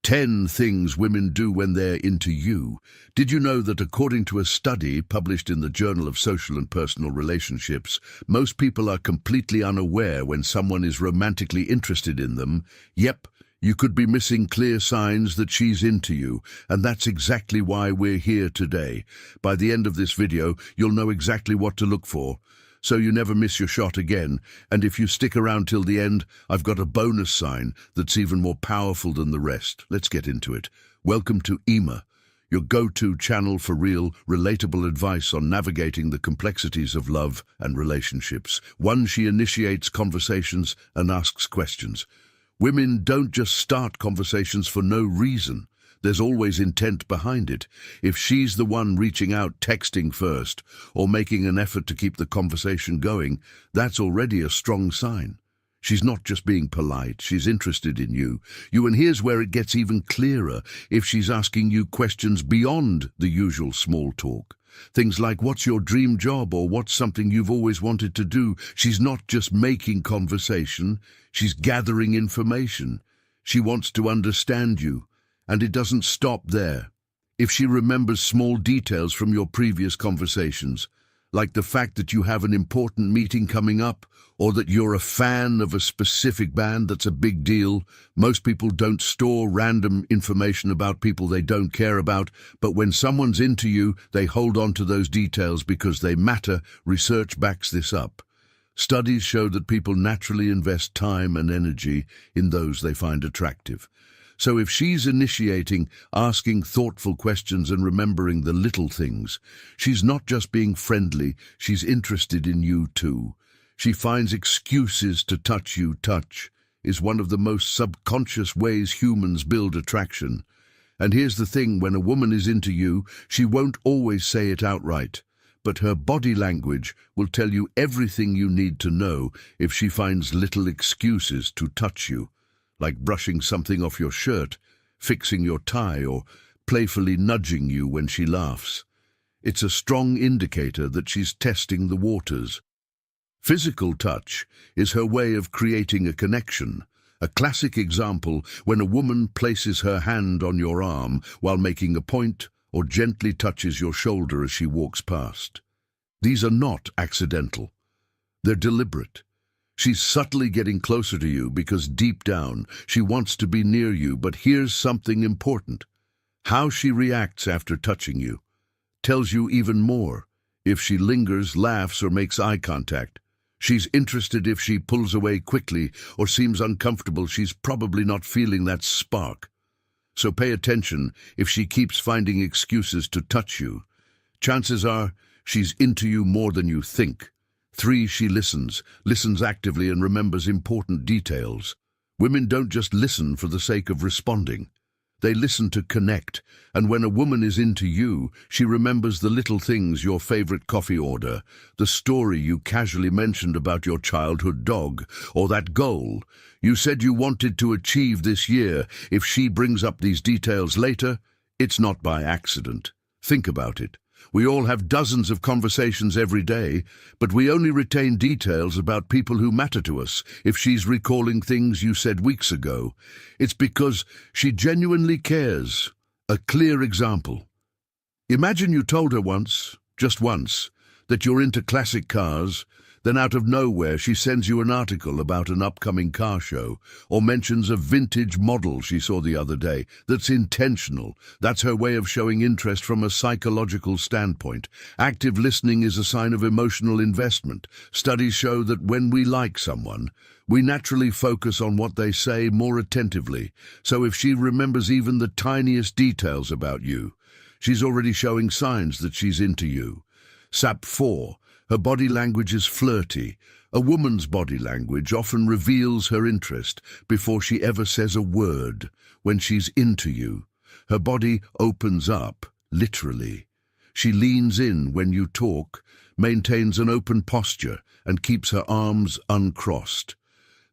10 things women do when they're into you. Did you know that according to a study published in the Journal of Social and Personal Relationships, most people are completely unaware when someone is romantically interested in them? Yep, you could be missing clear signs that she's into you, and that's exactly why we're here today. By the end of this video, you'll know exactly what to look for, so you never miss your shot again. And if you stick around till the end, I've got a bonus sign that's even more powerful than the rest. Let's get into it. Welcome to Emma, your go-to channel for real, relatable advice on navigating the complexities of love and relationships. One, she initiates conversations and asks questions. Women don't just start conversations for no reason. There's always intent behind it. If she's the one reaching out, texting first, or making an effort to keep the conversation going, that's already a strong sign. She's not just being polite, she's interested in you. And here's where it gets even clearer: if she's asking you questions beyond the usual small talk. Things like, what's your dream job, or what's something you've always wanted to do? She's not just making conversation, she's gathering information. She wants to understand you. And it doesn't stop there. If she remembers small details from your previous conversations, like the fact that you have an important meeting coming up, or that you're a fan of a specific band, that's a big deal. Most people don't store random information about people they don't care about, but when someone's into you, they hold on to those details because they matter. Research backs this up. Studies show that people naturally invest time and energy in those they find attractive. So if she's initiating, asking thoughtful questions and remembering the little things, she's not just being friendly, she's interested in you too. She finds excuses to touch you. Touch is one of the most subconscious ways humans build attraction. And here's the thing: when a woman is into you, she won't always say it outright, but her body language will tell you everything you need to know. If she finds little excuses to touch you, like brushing something off your shirt, fixing your tie, or playfully nudging you when she laughs, it's a strong indicator that she's testing the waters. Physical touch is her way of creating a connection. A classic example: when a woman places her hand on your arm while making a point, or gently touches your shoulder as she walks past. These are not accidental. They're deliberate. She's subtly getting closer to you because deep down she wants to be near you. But here's something important: how she reacts after touching you tells you even more. If she lingers, laughs, or makes eye contact, she's interested. If she pulls away quickly or seems uncomfortable, she's probably not feeling that spark. So pay attention. If she keeps finding excuses to touch you, chances are she's into you more than you think. 3, she listens actively and remembers important details. Women don't just listen for the sake of responding. They listen to connect. And when a woman is into you, she remembers the little things: your favorite coffee order, the story you casually mentioned about your childhood dog, or that goal you said you wanted to achieve this year. If she brings up these details later, it's not by accident. Think about it. We all have dozens of conversations every day, but we only retain details about people who matter to us. If she's recalling things you said weeks ago, it's because she genuinely cares. A clear example: imagine you told her once, just once, that you're into classic cars. Then out of nowhere she sends you an article about an upcoming car show, or mentions a vintage model she saw the other day. That's intentional. That's her way of showing interest from a psychological standpoint. Active listening is a sign of emotional investment. Studies show that when we like someone, we naturally focus on what they say more attentively. So if she remembers even the tiniest details about you, she's already showing signs that she's into you. SAP 4. Her body language is flirty. A woman's body language often reveals her interest before she ever says a word. When she's into you, her body opens up, literally. She leans in when you talk, maintains an open posture, and keeps her arms uncrossed.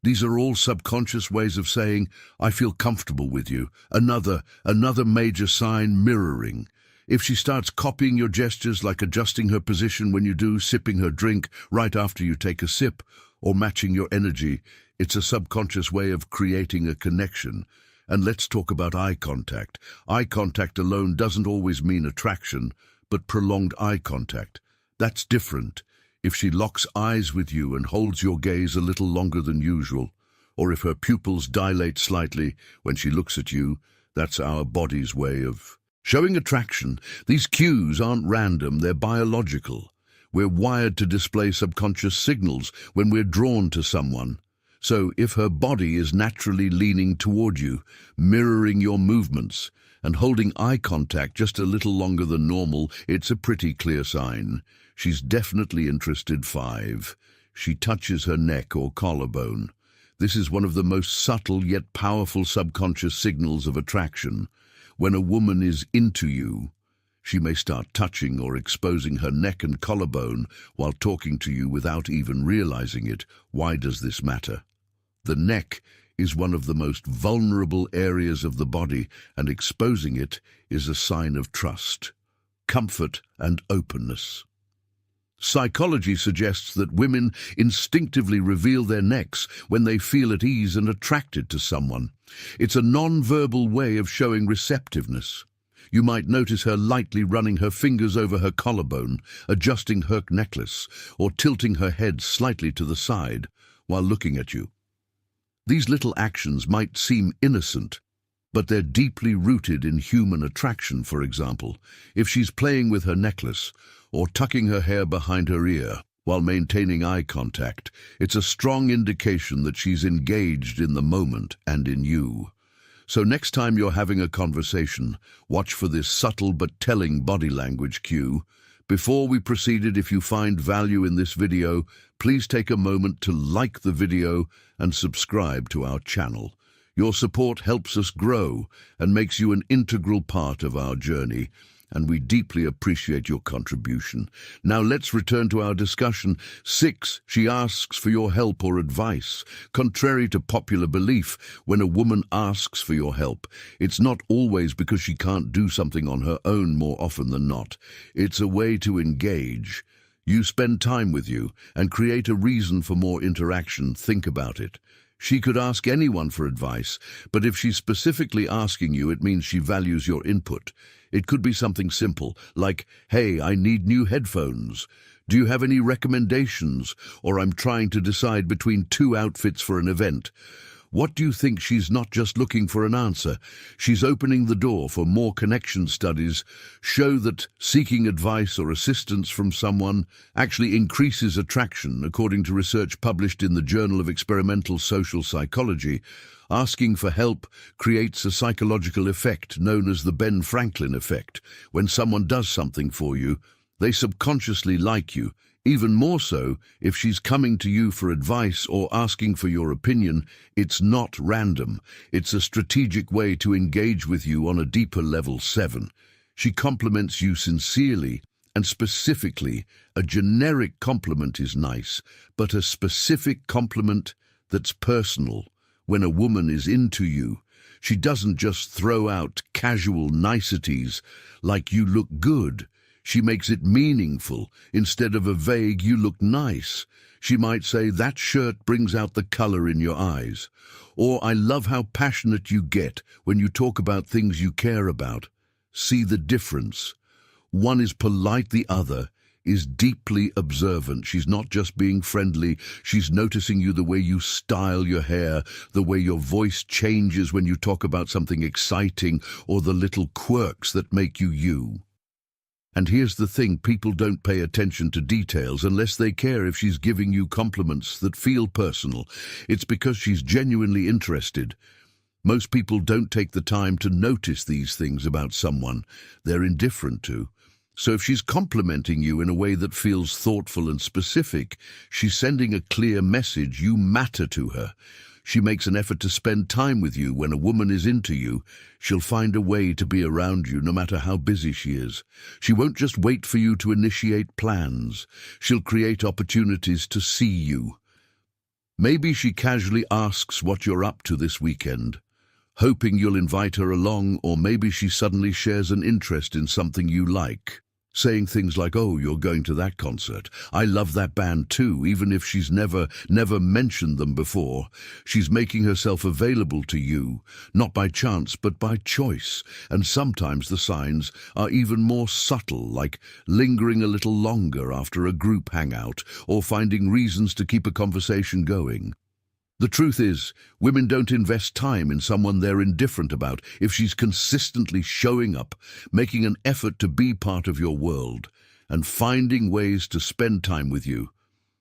These are all subconscious ways of saying, I feel comfortable with you. Another major sign: mirroring. If she starts copying your gestures, like adjusting her position when you do, sipping her drink right after you take a sip, or matching your energy, it's a subconscious way of creating a connection. And let's talk about eye contact. Eye contact alone doesn't always mean attraction, but prolonged eye contact. That's different. If she locks eyes with you and holds your gaze a little longer than usual, or if her pupils dilate slightly when she looks at you, that's our body's way of showing attraction. These cues aren't random, they're biological. We're wired to display subconscious signals when we're drawn to someone. So if her body is naturally leaning toward you, mirroring your movements, and holding eye contact just a little longer than normal, it's a pretty clear sign. She's definitely interested. 5. She touches her neck or collarbone. This is one of the most subtle yet powerful subconscious signals of attraction. When a woman is into you, she may start touching or exposing her neck and collarbone while talking to you without even realizing it. Why does this matter? The neck is one of the most vulnerable areas of the body, and exposing it is a sign of trust, comfort, and openness. Psychology suggests that women instinctively reveal their necks when they feel at ease and attracted to someone. It's a non-verbal way of showing receptiveness. You might notice her lightly running her fingers over her collarbone, adjusting her necklace, or tilting her head slightly to the side while looking at you. These little actions might seem innocent, but they're deeply rooted in human attraction. For example, if she's playing with her necklace or tucking her hair behind her ear while maintaining eye contact, it's a strong indication that she's engaged in the moment and in you. So next time you're having a conversation, watch for this subtle but telling body language cue. Before we proceed, if you find value in this video, please take a moment to like the video and subscribe to our channel. Your support helps us grow and makes you an integral part of our journey, and we deeply appreciate your contribution. Now let's return to our discussion. 6. She asks for your help or advice. Contrary to popular belief, when a woman asks for your help, it's not always because she can't do something on her own. More often than not, it's a way to engage. You spend time with you and create a reason for more interaction. Think about it. She could ask anyone for advice, but if she's specifically asking you, it means she values your input. It could be something simple, like, "Hey, I need new headphones. Do you have any recommendations?" Or, "I'm trying to decide between 2 outfits for an event." What do you think? She's not just looking for an answer. She's opening the door for more connection. Studies show that seeking advice or assistance from someone actually increases attraction. According to research published in the Journal of Experimental Social Psychology, asking for help creates a psychological effect known as the Ben Franklin effect. When someone does something for you, they subconsciously like you. Even more so if she's coming to you for advice or asking for your opinion. It's not random. It's a strategic way to engage with you on a deeper level. 7. She compliments you sincerely and specifically. A generic compliment is nice, but a specific compliment that's personal. When a woman is into you, she doesn't just throw out casual niceties like "you look good." She makes it meaningful. Instead of a vague "you look nice," she might say, "That shirt brings out the color in your eyes." Or, "I love how passionate you get when you talk about things you care about." See the difference? One is polite, the other is deeply observant. She's not just being friendly, she's noticing you, the way you style your hair, the way your voice changes when you talk about something exciting, or the little quirks that make you you. And here's the thing, people don't pay attention to details unless they care. If she's giving you compliments that feel personal, it's because she's genuinely interested. Most people don't take the time to notice these things about someone they're indifferent to. So if she's complimenting you in a way that feels thoughtful and specific, she's sending a clear message: you matter to her. She makes an effort to spend time with you. When a woman is into you, she'll find a way to be around you no matter how busy she is. She won't just wait for you to initiate plans. She'll create opportunities to see you. Maybe she casually asks what you're up to this weekend, hoping you'll invite her along, or maybe she suddenly shares an interest in something you like. saying things like, "Oh, you're going to that concert. I love that band too," even if she's never mentioned them before. She's making herself available to you, not by chance, but by choice. And sometimes the signs are even more subtle, like lingering a little longer after a group hangout, or finding reasons to keep a conversation going. The truth is, women don't invest time in someone they're indifferent about if she's consistently showing up, making an effort to be part of your world, and finding ways to spend time with you.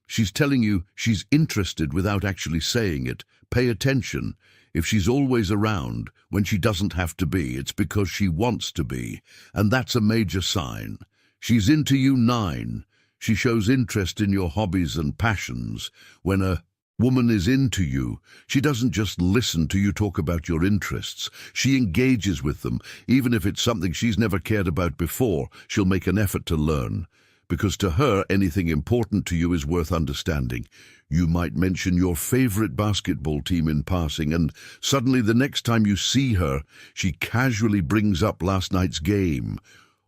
She's telling you she's interested without actually saying it. Pay attention. If she's always around when she doesn't have to be, it's because she wants to be, and that's a major sign. She's into you 9. She shows interest in your hobbies and passions. When a woman is into you, she doesn't just listen to you talk about your interests. She engages with them. Even if it's something she's never cared about before, she'll make an effort to learn. Because to her, anything important to you is worth understanding. You might mention your favorite basketball team in passing, and suddenly the next time you see her, she casually brings up last night's game.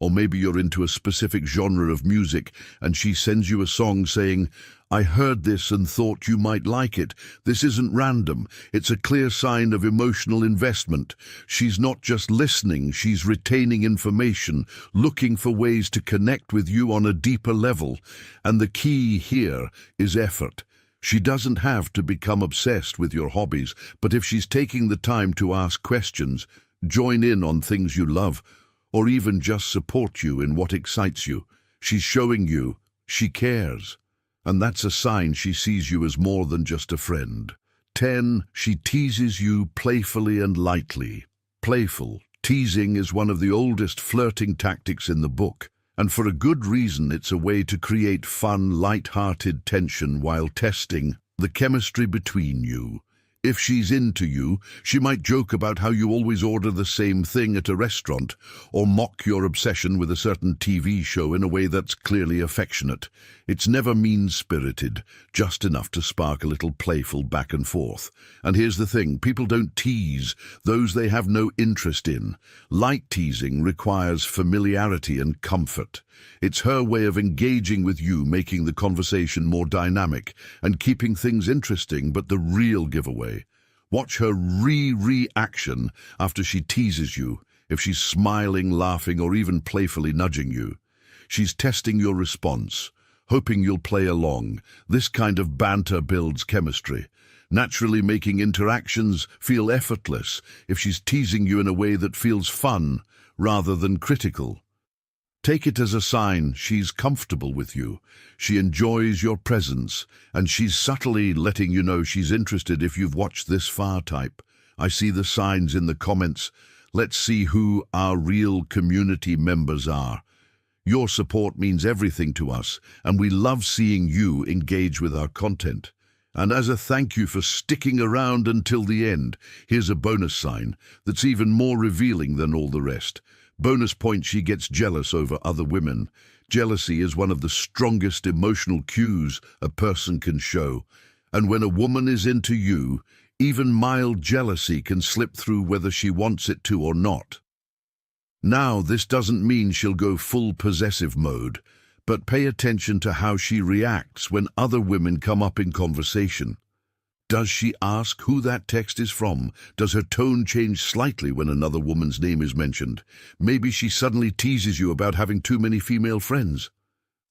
Or maybe you're into a specific genre of music, and she sends you a song saying, "I heard this and thought you might like it." This isn't random. It's a clear sign of emotional investment. She's not just listening, she's retaining information, looking for ways to connect with you on a deeper level. And the key here is effort. She doesn't have to become obsessed with your hobbies, but if she's taking the time to ask questions, join in on things you love, or even just support you in what excites you, she's showing you she cares. And that's a sign she sees you as more than just a friend. 10. She teases you playfully and lightly. Playful teasing is one of the oldest flirting tactics in the book, and for a good reason. It's a way to create fun, light-hearted tension while testing the chemistry between you. If she's into you, she might joke about how you always order the same thing at a restaurant, or mock your obsession with a certain TV show in a way that's clearly affectionate. It's never mean-spirited, just enough to spark a little playful back and forth. And here's the thing, people don't tease those they have no interest in. Light teasing requires familiarity and comfort. It's her way of engaging with you, making the conversation more dynamic and keeping things interesting. But the real giveaway, watch her reaction after she teases you. If she's smiling, laughing, or even playfully nudging you, she's testing your response, hoping you'll play along. This kind of banter builds chemistry, naturally making interactions feel effortless. If she's teasing you in a way that feels fun rather than critical, take it as a sign she's comfortable with you. She enjoys your presence, and she's subtly letting you know she's interested. If you've watched this far, type, "I see the signs" in the comments. Let's see who our real community members are. Your support means everything to us, and we love seeing you engage with our content. And as a thank you for sticking around until the end, here's a bonus sign that's even more revealing than all the rest. Bonus point: she gets jealous over other women. Jealousy is one of the strongest emotional cues a person can show. And when a woman is into you, even mild jealousy can slip through whether she wants it to or not. Now, this doesn't mean she'll go full possessive mode, but pay attention to how she reacts when other women come up in conversation. Does she ask who that text is from? Does her tone change slightly when another woman's name is mentioned? Maybe she suddenly teases you about having too many female friends.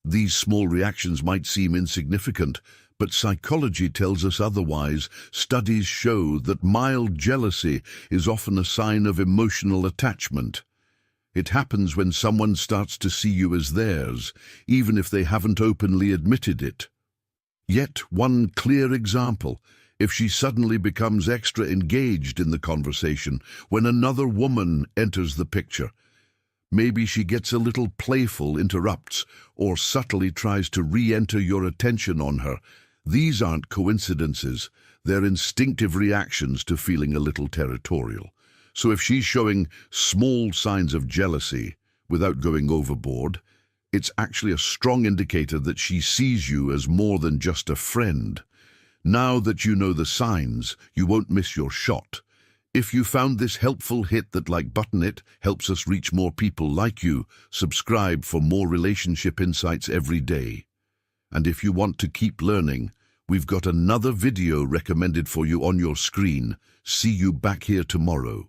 These small reactions might seem insignificant, but psychology tells us otherwise. Studies show that mild jealousy is often a sign of emotional attachment. It happens when someone starts to see you as theirs, even if they haven't openly admitted it. Yet one clear example: if she suddenly becomes extra engaged in the conversation when another woman enters the picture. Maybe she gets a little playful, interrupts, or subtly tries to re-enter your attention on her. These aren't coincidences, they're instinctive reactions to feeling a little territorial. So if she's showing small signs of jealousy without going overboard, it's actually a strong indicator that she sees you as more than just a friend. Now that you know the signs, you won't miss your shot. If you found this helpful, hit that like button. It helps us reach more people like you. Subscribe for more relationship insights every day. And if you want to keep learning, we've got another video recommended for you on your screen. See you back here tomorrow.